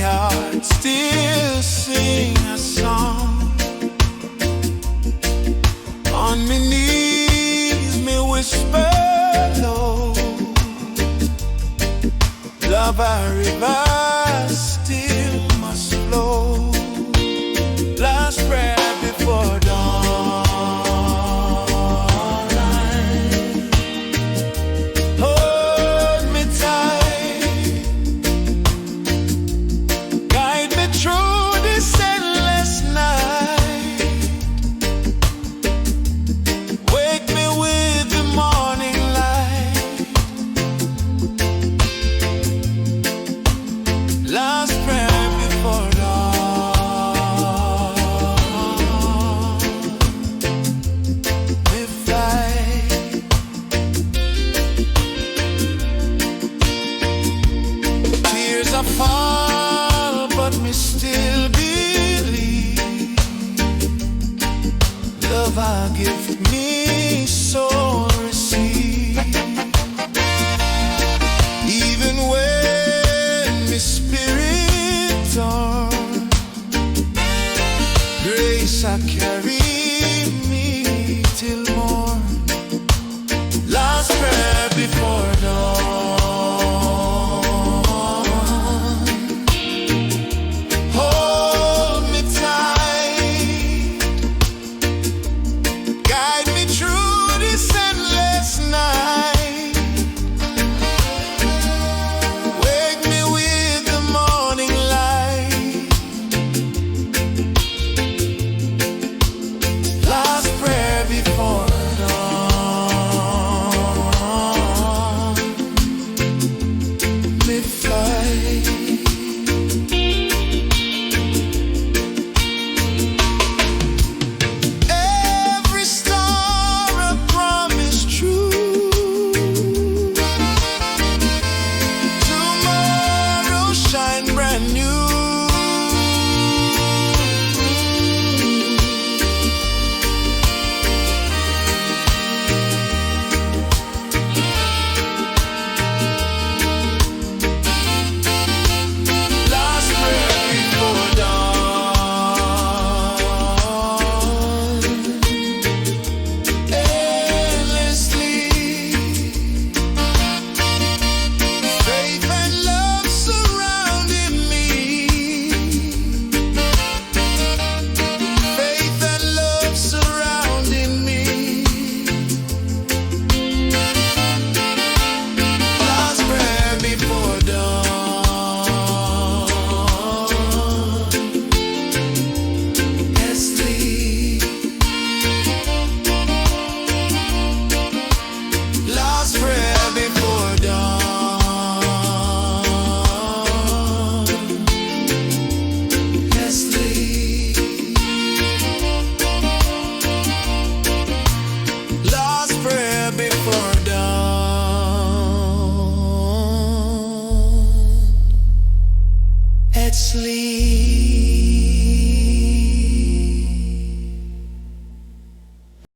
heart still sing a song. On my knees, me whisper low. Love a river still must flow. Last prayer before dawn. Hold me tight, guide me through this endless night. Wake me with the morning light. Last prayer before dawn. We fight. Tears are fall, but me still believe. Love a gift me so receive. Even when me spirit torn, grace I carry me till morn. Last prayer before dawn. Hold me tight, guide me through this endless night. Wake me with the morning light. Last prayer before dawn. Me fight. Every star a promise true. Tomorrow shine brand new. Last prayer before dawn. Endlessly, faith and love surrounding me. Faith and love surrounding me. Last prayer before dawn. Sleep. Last prayer before dawn. Sleep. Last prayer before dawn. At sleep.